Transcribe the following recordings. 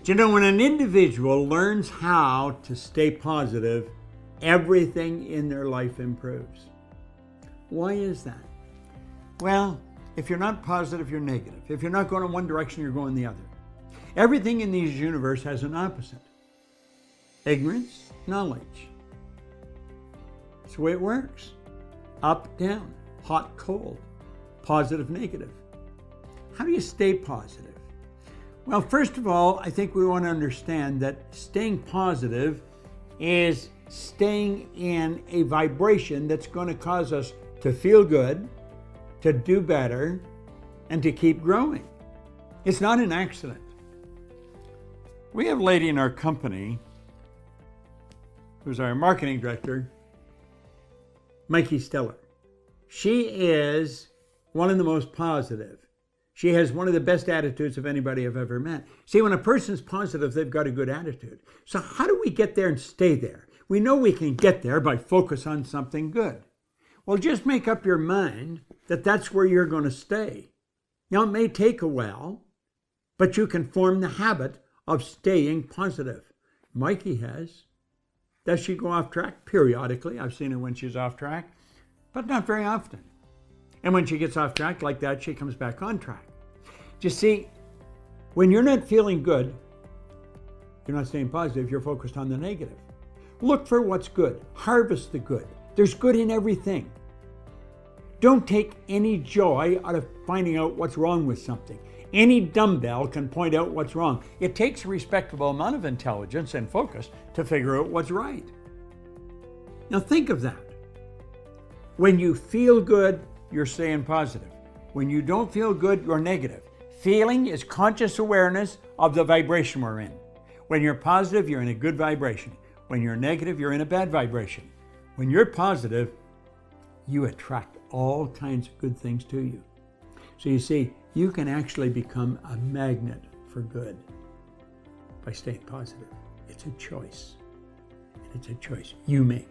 Do you know, when an individual learns how to stay positive, everything in their life improves. Why is that? Well, if you're not positive, you're negative. If you're not going in one direction, you're going the other. Everything in this universe has an opposite. Ignorance, knowledge. That's the way it works. Up, down, hot, cold, positive, negative. How do you stay positive? Well, first of all, I think we want to understand that staying positive is staying in a vibration that's going to cause us to feel good, to do better, and to keep growing. It's not an accident. We have a lady in our company who's our marketing director, Mikey Stellar. She is one of the most positive. She has one of the best attitudes of anybody I've ever met. See, when a person's positive, they've got a good attitude. So how do we get there and stay there? We know we can get there by focus on something good. Well, just make up your mind that that's where you're going to stay. Now, it may take a while, but you can form the habit of staying positive. Mikey has. Does she go off track? Periodically. I've seen her when she's off track, but not very often. And when she gets off track like that, she comes back on track. You see, when you're not feeling good, you're not staying positive, you're focused on the negative. Look for what's good. Harvest the good. There's good in everything. Don't take any joy out of finding out what's wrong with something. Any dumbbell can point out what's wrong. It takes a respectable amount of intelligence and focus to figure out what's right. Now think of that. When you feel good, you're staying positive. When you don't feel good, you're negative. Feeling is conscious awareness of the vibration we're in. When you're positive, you're in a good vibration. When you're negative, you're in a bad vibration. When you're positive, you attract all kinds of good things to you. So you see, you can actually become a magnet for good by staying positive. It's a choice. It's a choice you make.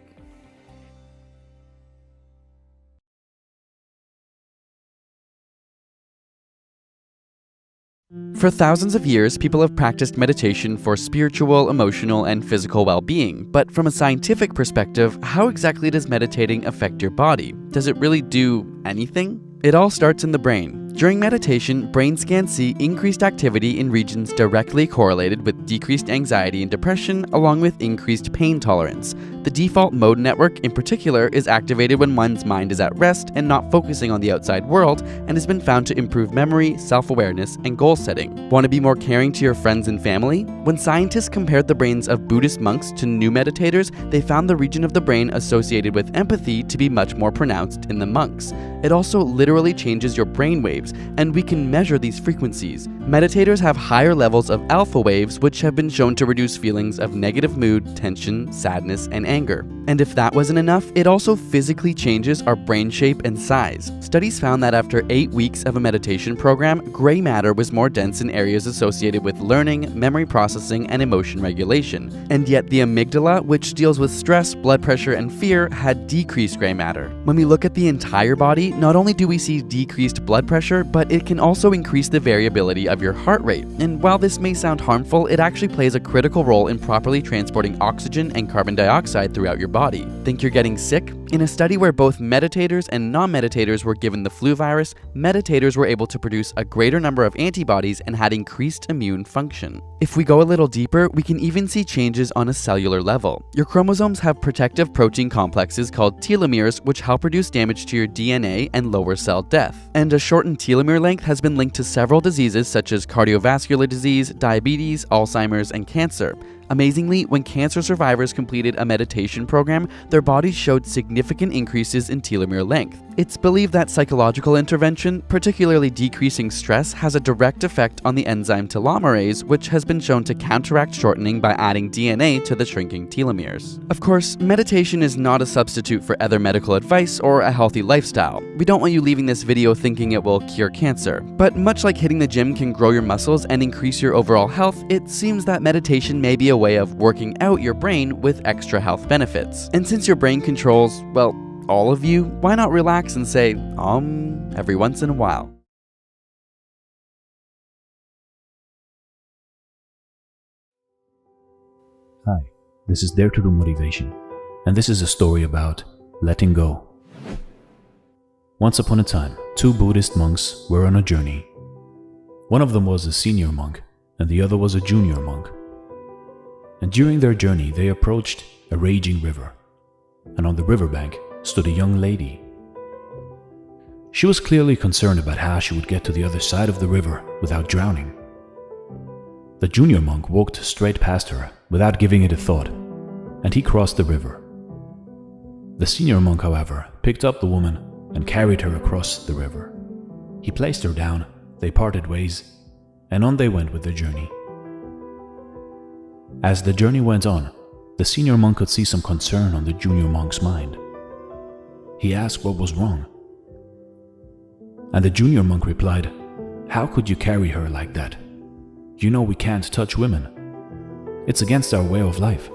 For thousands of years, people have practiced meditation for spiritual, emotional, and physical well-being. But from a scientific perspective, how exactly does meditating affect your body? Does it really do anything? It all starts in the brain. During meditation, brain scans see increased activity in regions directly correlated with decreased anxiety and depression, along with increased pain tolerance. The default mode network, in particular, is activated when one's mind is at rest and not focusing on the outside world, and has been found to improve memory, self-awareness, and goal setting. Want to be more caring to your friends and family? When scientists compared the brains of Buddhist monks to new meditators, they found the region of the brain associated with empathy to be much more pronounced in the monks. It also literally changes your brain waves, and we can measure these frequencies. Meditators have higher levels of alpha waves, which have been shown to reduce feelings of negative mood, tension, sadness, and anger. And if that wasn't enough, it also physically changes our brain shape and size. Studies found that after 8 weeks of a meditation program, gray matter was more dense in areas associated with learning, memory processing, and emotion regulation. And yet the amygdala, which deals with stress, blood pressure, and fear, had decreased gray matter. When we look at the entire body, not only do we see decreased blood pressure, but it can also increase the variability of your heart rate. And while this may sound harmful, it actually plays a critical role in properly transporting oxygen and carbon dioxide throughout your body. Think you're getting sick? In a study where both meditators and non-meditators were given the flu virus, meditators were able to produce a greater number of antibodies and had increased immune function. If we go a little deeper, we can even see changes on a cellular level. Your chromosomes have protective protein complexes called telomeres, which help reduce damage to your DNA and lower cell death. And a shortened telomere length has been linked to several diseases such as cardiovascular disease, diabetes, Alzheimer's, and cancer. Amazingly, when cancer survivors completed a meditation program, their bodies showed significant increases in telomere length. It's believed that psychological intervention, particularly decreasing stress, has a direct effect on the enzyme telomerase, which has been shown to counteract shortening by adding DNA to the shrinking telomeres. Of course, meditation is not a substitute for other medical advice or a healthy lifestyle. We don't want you leaving this video thinking it will cure cancer. But much like hitting the gym can grow your muscles and increase your overall health, it seems that meditation may be a way of working out your brain with extra health benefits. And since your brain controls, well, all of you, why not relax and say, every once in a while? Hi, this is DareToDo Motivation, and this is a story about letting go. Once upon a time, two Buddhist monks were on a journey. One of them was a senior monk, and the other was a junior monk. And during their journey, they approached a raging river, and on the riverbank stood a young lady. She was clearly concerned about how she would get to the other side of the river without drowning. The junior monk walked straight past her without giving it a thought, and he crossed the river. The senior monk, however, picked up the woman and carried her across the river. He placed her down, they parted ways, and on they went with their journey. As the journey went on, the senior monk could see some concern on the junior monk's mind. He asked what was wrong, and the junior monk replied, "How could you carry her like that? You know we can't touch women. It's against our way of life."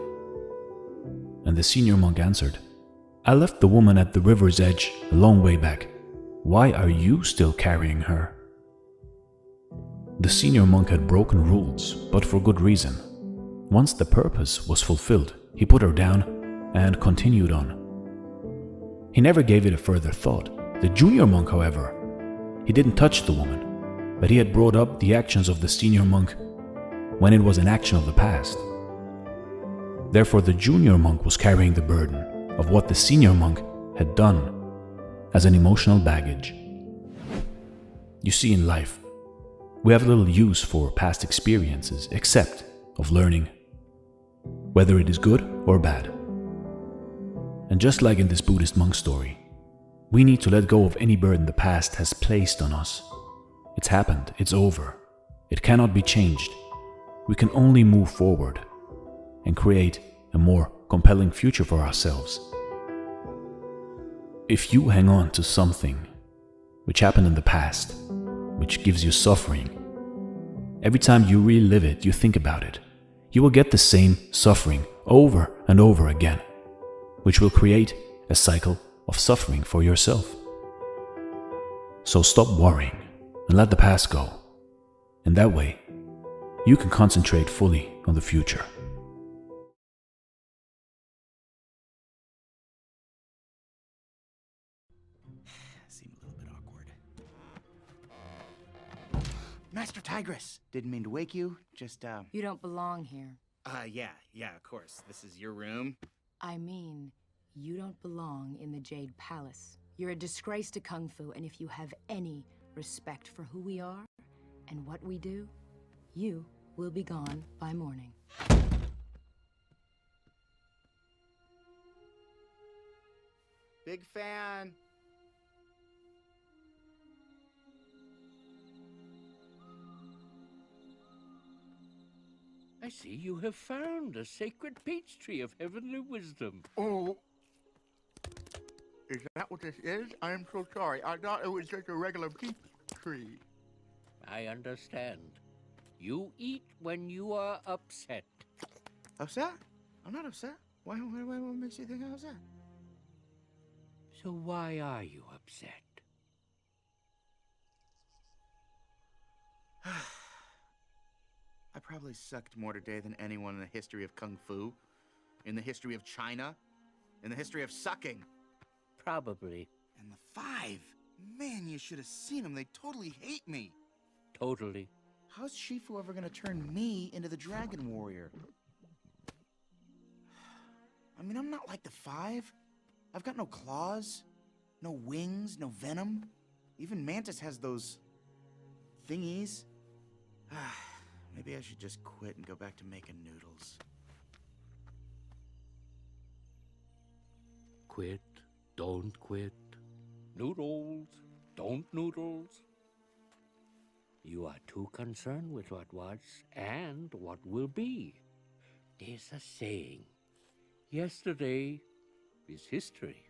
And the senior monk answered, "I left the woman at the river's edge a long way back. Why are you still carrying her?" The senior monk had broken rules, but for good reason. Once the purpose was fulfilled, he put her down and continued on. He never gave it a further thought. The junior monk, however, he didn't touch the woman, but he had brought up the actions of the senior monk when it was an action of the past. Therefore, the junior monk was carrying the burden of what the senior monk had done as an emotional baggage. You see, in life, we have little use for past experiences except of learning, whether it is good or bad. And just like in this Buddhist monk story, we need to let go of any burden the past has placed on us. It's happened, it's over. It cannot be changed. We can only move forward and create a more compelling future for ourselves. If you hang on to something which happened in the past, which gives you suffering, every time you relive it, you think about it, you will get the same suffering over and over again, which will create a cycle of suffering for yourself. So stop worrying and let the past go. In that way, you can concentrate fully on the future. Seemed a little bit awkward. Master Tigress! Didn't mean to wake you, just, You don't belong here. Yeah, of course. This is your room. I mean, you don't belong in the Jade Palace. You're a disgrace to KungFu, and if you have any respect for who we are and what we do, you will be gone by morning. Big fan. I see you have found a sacred peach tree of heavenly wisdom. Oh, is that what this is? I am so sorry. I thought it was just a regular peach tree. I understand. You eat when you are upset. Upset? I'm not upset. What makes you think I'm upset? So why are you upset? I probably sucked more today than anyone in the history of Kung Fu, in the history of China, in the history of sucking. Probably. And the five. Man, you should have seen them. They totally hate me. Totally. How's Shifu ever gonna turn me into the Dragon Warrior? I mean, I'm not like the five. I've got no claws, no wings, no venom. Even Mantis has those thingies. Maybe I should just quit and go back to making noodles. Quit, don't quit. Noodles, don't noodles. You are too concerned with what was and what will be. There's a saying. Yesterday is history.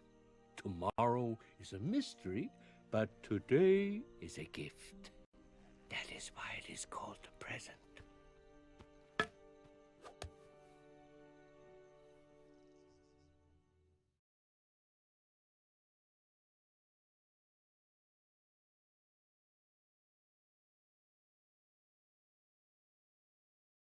Tomorrow is a mystery, but today is a gift. That is why it is called the present.